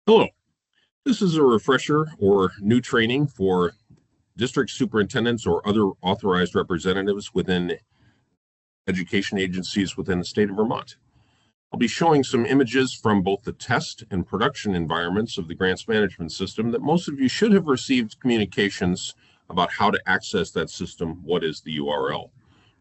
Hello, this is a refresher or new training for district superintendents or other authorized representatives within education agencies within the state of Vermont. I'll be showing some images from both the test and production environments of the grants management system that most of you should have received communications about how to access that system. What is the URL?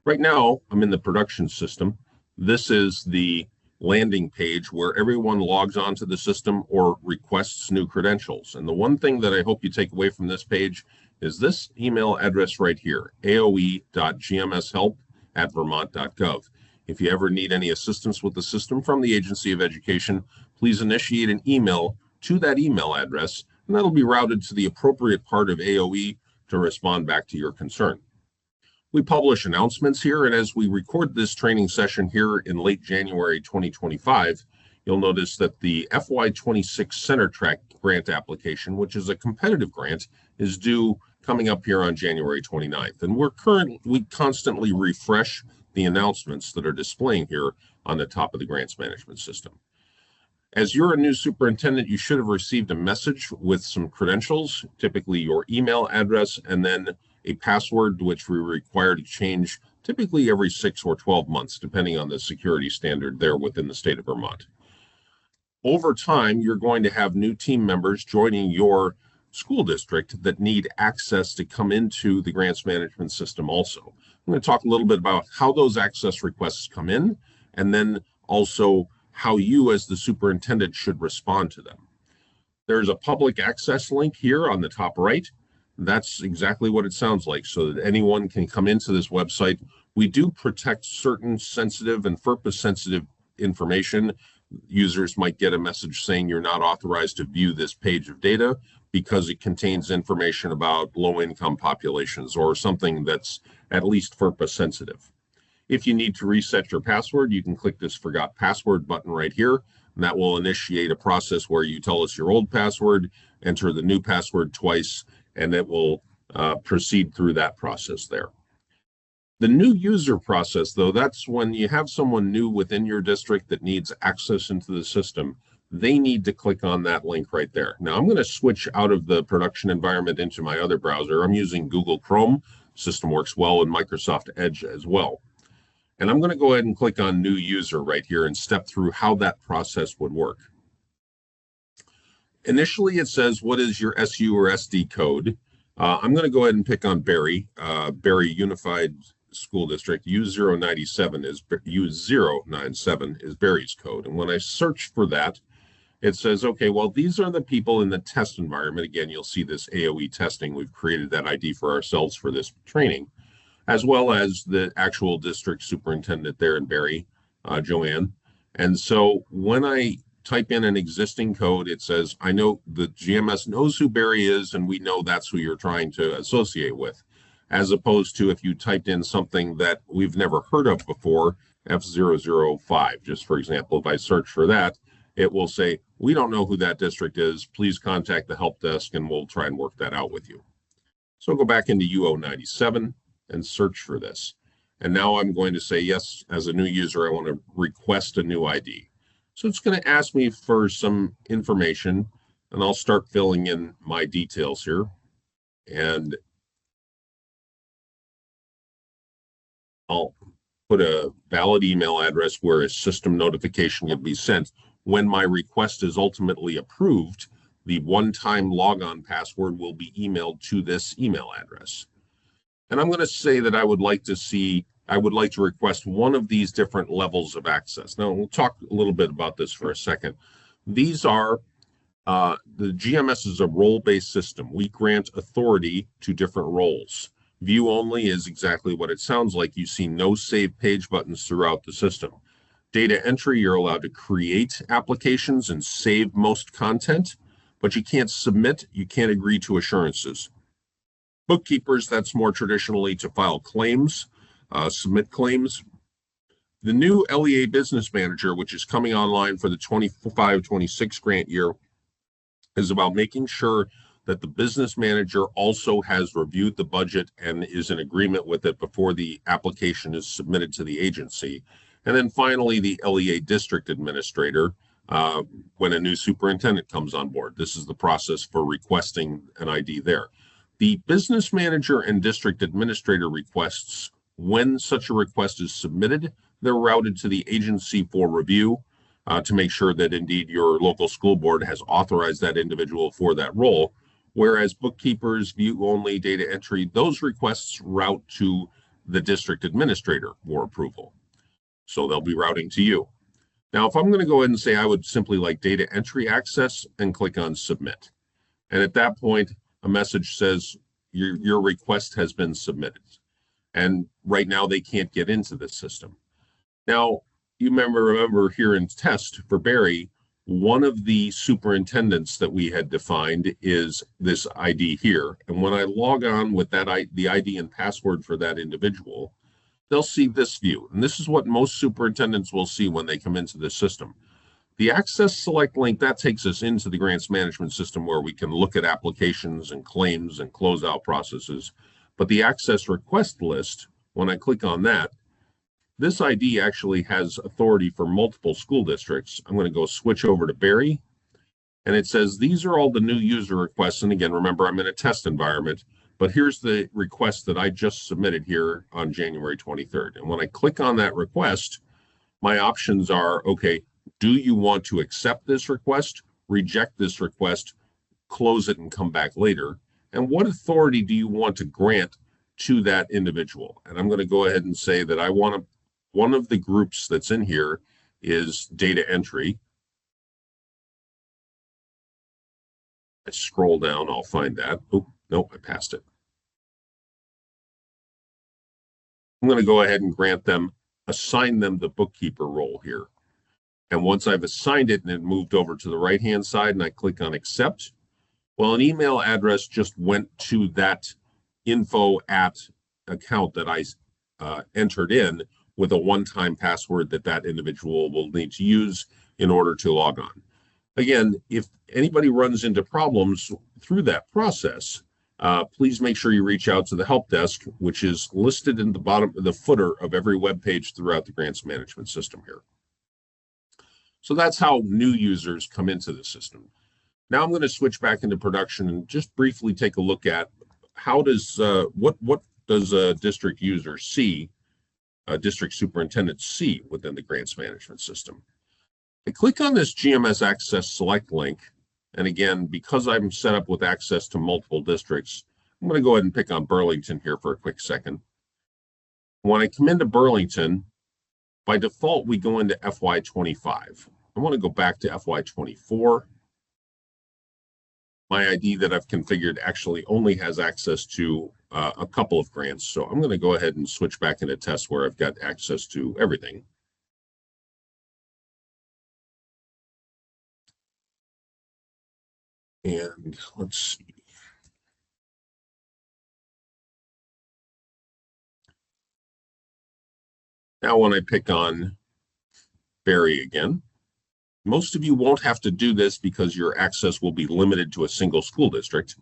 Right now, I'm in the production system. This is the landing page where everyone logs onto the system or requests new credentials. And the one thing that I hope you take away from this page is this email address right here, aoe.gmshelp@vermont.gov. If you ever need any assistance with the system from the Agency of Education, please initiate an email to that email address, and that'll be routed to the appropriate part of AOE to respond back to your concern. We publish announcements here, and as we record this training session here in late January 2025, you'll notice that the FY26 Center Track grant application, which is a competitive grant, is due coming up here on January 29th. And we constantly refresh the announcements that are displaying here on the top of the grants management system. As you're a new superintendent, you should have received a message with some credentials, typically your email address, and then a password, which we require to change typically every 6 or 12 months, depending on the security standard there within the state of Vermont. Over time, you're going to have new team members joining your school district that need access to come into the grants management system also. I'm going to talk a little bit about how those access requests come in, and then also how you as the superintendent should respond to them. There's a public access link here on the top right. That's exactly what it sounds like, so that anyone can come into this website. We do protect certain sensitive and FERPA-sensitive information. Users might get a message saying you're not authorized to view this page of data because it contains information about low-income populations or something that's at least FERPA-sensitive. If you need to reset your password, you can click this Forgot Password button right here, and that will initiate a process where you tell us your old password, enter the new password twice, and it will proceed through that process there. The new user process, though, that's when you have someone new within your district that needs access into the system. They need to click on that link right there. Now, I'm going to switch out of the production environment into my other browser. I'm using Google Chrome. System works well in Microsoft Edge as well. And I'm going to go ahead and click on New User right here and step through how that process would work. Initially, it says, what is your SU or SD code? I'm going to go ahead and pick on Barry Unified School District. U097 is Barry's code. And when I search for that, it says, okay, well, these are the people in the test environment. Again, you'll see this AOE testing. We've created that ID for ourselves for this training, as well as the actual district superintendent there in Barry, Joanne. And so when I type in an existing code, it says, I know the GMS knows who Barry is, and we know that's who you're trying to associate with, as opposed to if you typed in something that we've never heard of before, F005, just for example. If I search for that, it will say, we don't know who that district is. Please contact the help desk, and we'll try and work that out with you. So I'll go back into U097 and search for this. And now I'm going to say, yes, as a new user, I want to request a new ID. So it's going to ask me for some information, and I'll start filling in my details here. And I'll put a valid email address where a system notification can be sent. When my request is ultimately approved, the one-time logon password will be emailed to this email address. And I'm going to say that I would like to request one of these different levels of access. Now, we'll talk a little bit about this for a second. These are, the GMS is a role-based system. We grant authority to different roles. View only is exactly what it sounds like. You see no save page buttons throughout the system. Data entry, you're allowed to create applications and save most content, but you can't submit, you can't agree to assurances. Bookkeepers, that's more traditionally to file claims, submit claims. The new LEA Business Manager, which is coming online for the 25-26 grant year, is about making sure that the business manager also has reviewed the budget and is in agreement with it before the application is submitted to the agency. And then finally, the LEA District Administrator, when a new superintendent comes on board. This is the process for requesting an ID there. The business manager and district administrator requests, when such a request is submitted, they're routed to the agency for review to make sure that indeed your local school board has authorized that individual for that role. Whereas bookkeepers, view-only data entry, those requests route to the district administrator for approval. So they'll be routing to you. Now, if I'm going to go ahead and say I would simply like data entry access and click on submit. And at that point, a message says your request has been submitted. And right now they can't get into this system. Now, you remember here in test for Barry, one of the superintendents that we had defined is this ID here. And when I log on with that the ID and password for that individual, they'll see this view. And this is what most superintendents will see when they come into this system. The Access Select link, that takes us into the grants management system where we can look at applications and claims and closeout processes. But the Access Request list, when I click on that, this ID actually has authority for multiple school districts. I'm going to go switch over to Barry. And it says these are all the new user requests. And again, remember, I'm in a test environment. But here's the request that I just submitted here on January 23rd. And when I click on that request, my options are, okay, do you want to accept this request, reject this request, close it and come back later? And what authority do you want to grant to that individual? And I'm going to go ahead and say that I want to, one of the groups that's in here is data entry. I scroll down, I'll find that. Oh, no, I passed it. I'm going to go ahead and grant them, assign them the bookkeeper role here. And once I've assigned it and it moved over to the right-hand side and I click on accept, well, an email address just went to that info@ account that I entered in with a one-time password that individual will need to use in order to log on. Again, if anybody runs into problems through that process, please make sure you reach out to the help desk, which is listed in the bottom of the footer of every web page throughout the grants management system here. So that's how new users come into the system. Now I'm going to switch back into production and just briefly take a look at how does what does a district user see, a district superintendent see within the grants management system. I click on this GMS Access Select link, and again, because I'm set up with access to multiple districts, I'm going to go ahead and pick on Burlington here for a quick second. When I come into Burlington, by default, we go into FY25. I want to go back to FY24. My ID that I've configured actually only has access to a couple of grants. So I'm going to go ahead and switch back into test where I've got access to everything. And let's see. Now when I pick on Barry again, most of you won't have to do this because your access will be limited to a single school district.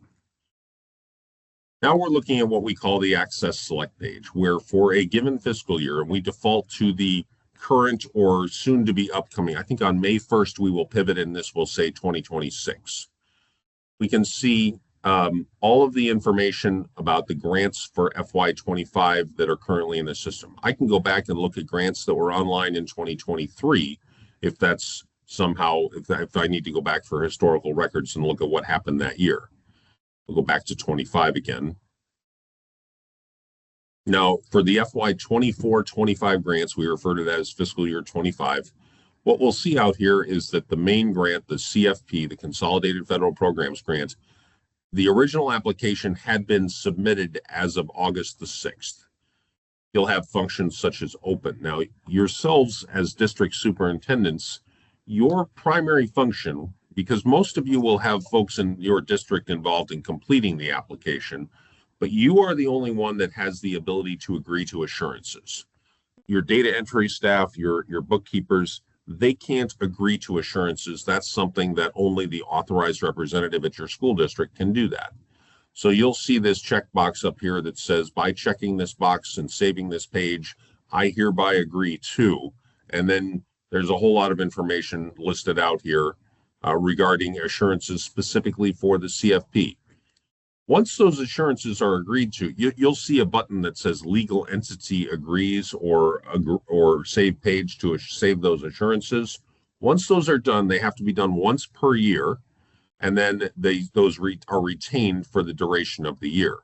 Now we're looking at what we call the Access Select page, where for a given fiscal year, and we default to the current or soon to be upcoming. I think on May 1st, we will pivot and this will say 2026. We can see all of the information about the grants for FY25 that are currently in the system. I can go back and look at grants that were online in 2023 if that's somehow, if I need to go back for historical records and look at what happened that year. We'll go back to 25 again. Now, for the FY24-25 grants, we refer to that as fiscal year 25. What we'll see out here is that the main grant, the CFP, the Consolidated Federal Programs Grant, the original application had been submitted as of August the 6th. You'll have functions such as open. Now, yourselves as district superintendents, your primary function, because most of you will have folks in your district involved in completing the application, but you are the only one that has the ability to agree to assurances. Your data entry staff, your bookkeepers, they can't agree to assurances. That's something that only the authorized representative at your school district can do that. So you'll see this checkbox up here that says, by checking this box and saving this page, I hereby agree to, and then there's a whole lot of information listed out here regarding assurances specifically for the CFP. Once those assurances are agreed to, you'll see a button that says legal entity agrees or save page to save those assurances. Once those are done, they have to be done once per year, and then those are retained for the duration of the year.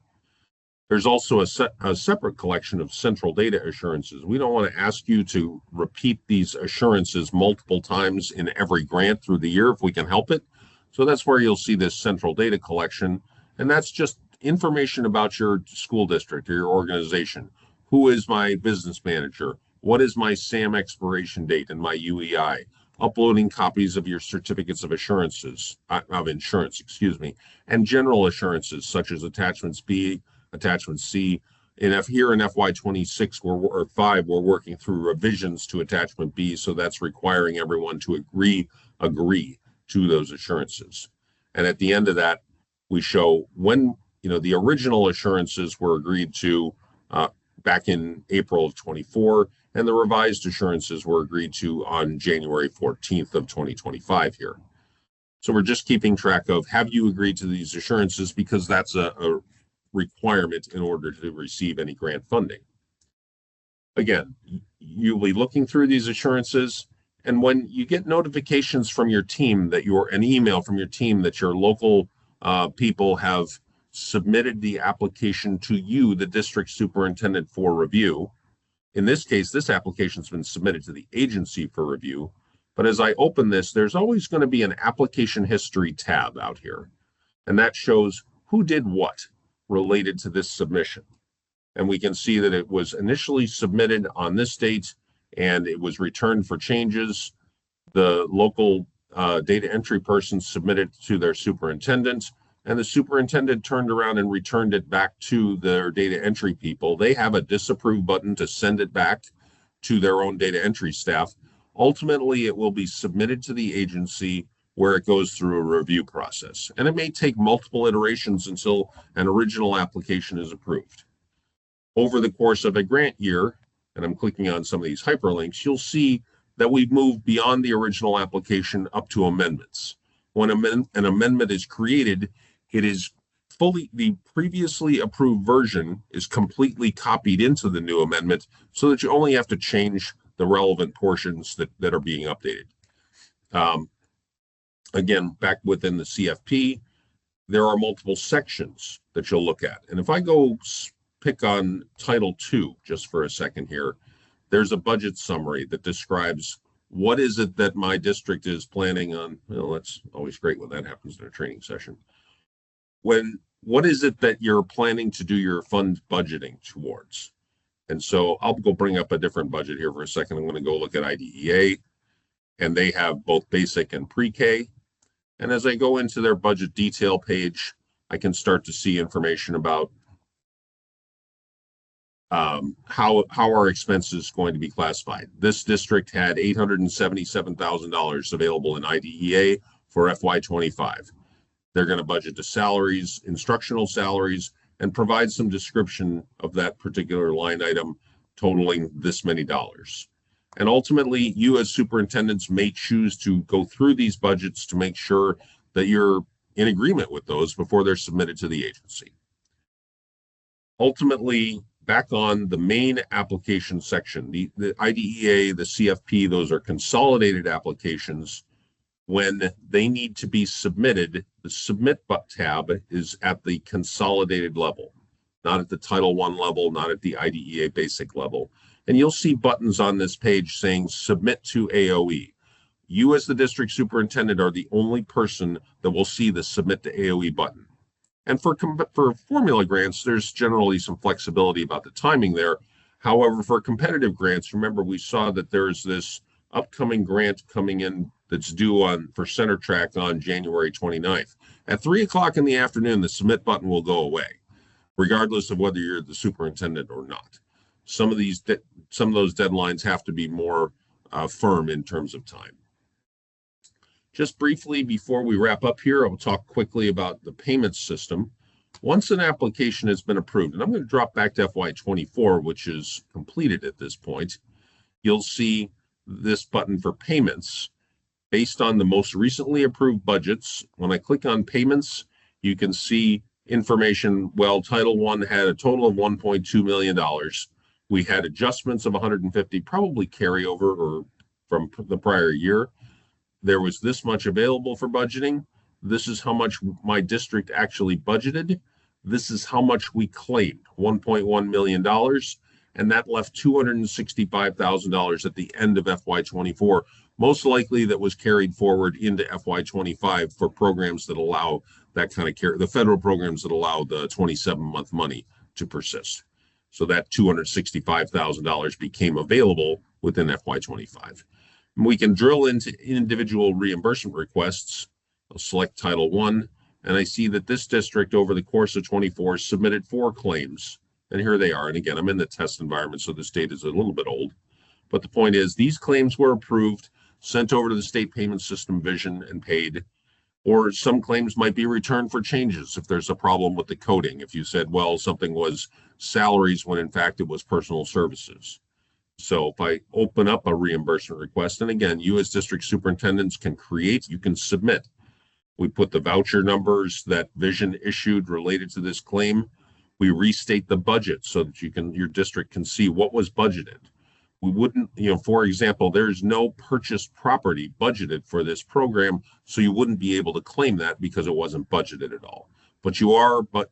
There's also a separate collection of central data assurances. We don't want to ask you to repeat these assurances multiple times in every grant through the year if we can help it. So that's where you'll see this central data collection. And that's just information about your school district or your organization. Who is my business manager? What is my SAM expiration date and my UEI? Uploading copies of your certificates of insurance, and general assurances such as attachments B, attachment C. Here in FY26 or 5, we're working through revisions to attachment B, so that's requiring everyone to agree to those assurances. And at the end of that, we show when the original assurances were agreed to back in April of 24, and the revised assurances were agreed to on January 14th of 2025 here. So we're just keeping track of, have you agreed to these assurances, because that's a requirement in order to receive any grant funding. Again, you'll be looking through these assurances, and when you get notifications from your team an email from your team that your local people have submitted the application to you, the district superintendent, for review. In this case, this application's been submitted to the agency for review. But as I open this, there's always going to be an application history tab out here. And that shows who did what related to this submission. And we can see that it was initially submitted on this date and it was returned for changes. The local data entry person submitted to their superintendent, and the superintendent turned around and returned it back to their data entry people. They have a disapprove button to send it back to their own data entry staff. Ultimately, it will be submitted to the agency where it goes through a review process. And it may take multiple iterations until an original application is approved. Over the course of a grant year, and I'm clicking on some of these hyperlinks, you'll see that we've moved beyond the original application up to amendments. When an amendment is created, it is the previously approved version is completely copied into the new amendment so that you only have to change the relevant portions that are being updated. Again, back within the CFP, there are multiple sections that you'll look at. And if I go pick on Title II just for a second here, there's a budget summary that describes what is it that my district is planning on. Well, that's always great when that happens in a training session. What is it that you're planning to do your fund budgeting towards? And so I'll go bring up a different budget here for a second. I'm going to go look at IDEA, and they have both basic and pre-K. And as I go into their budget detail page, I can start to see information about how our expenses going to be classified. This district had $877,000 available in IDEA for FY25. They're going to budget the salaries, instructional salaries, and provide some description of that particular line item totaling this many dollars. And ultimately, you as superintendents may choose to go through these budgets to make sure that you're in agreement with those before they're submitted to the agency. Ultimately, back on the main application section, the IDEA, the CFP, those are consolidated applications. When they need to be submitted, the Submit tab is at the consolidated level, not at the Title I level, not at the IDEA basic level. And you'll see buttons on this page saying Submit to AOE. You as the district superintendent are the only person that will see the Submit to AOE button. And for formula grants, there's generally some flexibility about the timing there. However, for competitive grants, remember we saw that there's this upcoming grant coming in that's due for Center Track on January 29th. At 3 o'clock in the afternoon, the Submit button will go away, regardless of whether you're the superintendent or not. Some of those deadlines have to be more firm in terms of time. Just briefly, before we wrap up here, I'll talk quickly about the payment system. Once an application has been approved, and I'm going to drop back to FY24, which is completed at this point, you'll see this button for payments based on the most recently approved budgets. When I click on payments, you can see information. Well, Title I had a total of $1.2 million. We had adjustments of 150, probably carryover or from the prior year. There was this much available for budgeting. This is how much my district actually budgeted. This is how much we claimed, $1.1 million. And that left $265,000 at the end of FY24. Most likely that was carried forward into FY25 for programs that allow that kind of care, the federal programs that allow the 27-month money to persist. So that $265,000 became available within FY25. We can drill into individual reimbursement requests. I'll select Title I, and I see that this district over the course of 24 submitted 4 claims. And here they are. And again, I'm in the test environment, so this data is a little bit old. But the point is, these claims were approved, sent over to the state payment system vision and paid. Or some claims might be returned for changes if there's a problem with the coding. If you said, well, something was salaries when in fact it was personal services. So if I open up a reimbursement request, and again, you as district superintendents can create, you can submit. We put the voucher numbers that Vision issued related to this claim. We restate the budget so that your district can see what was budgeted. We wouldn't, for example, there's no purchased property budgeted for this program, so you wouldn't be able to claim that because it wasn't budgeted at all. But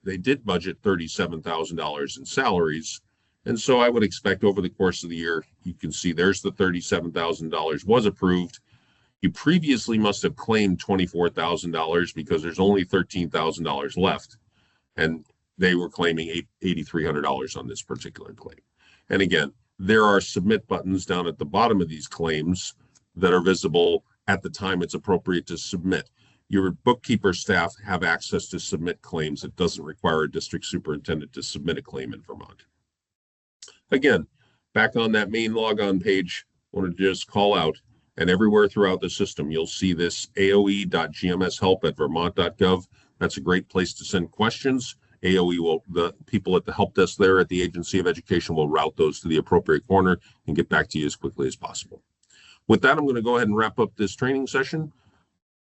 they did budget $37,000 in salaries. And so I would expect over the course of the year, you can see there's the $37,000 was approved. You previously must have claimed $24,000 because there's only $13,000 left. And they were claiming $8,300 on this particular claim. And again, there are submit buttons down at the bottom of these claims that are visible at the time it's appropriate to submit. Your bookkeeper staff have access to submit claims. It doesn't require a district superintendent to submit a claim in Vermont. Again, back on that main logon page, I want to just call out, and everywhere throughout the system, you'll see this aoe.gmshelp@vermont.gov. That's a great place to send questions. AOE will, the people at the help desk there at the Agency of Education will route those to the appropriate corner and get back to you as quickly as possible. With that, I'm going to go ahead and wrap up this training session.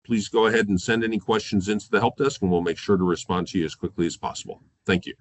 Please go ahead and send any questions into the help desk and we'll make sure to respond to you as quickly as possible. Thank you.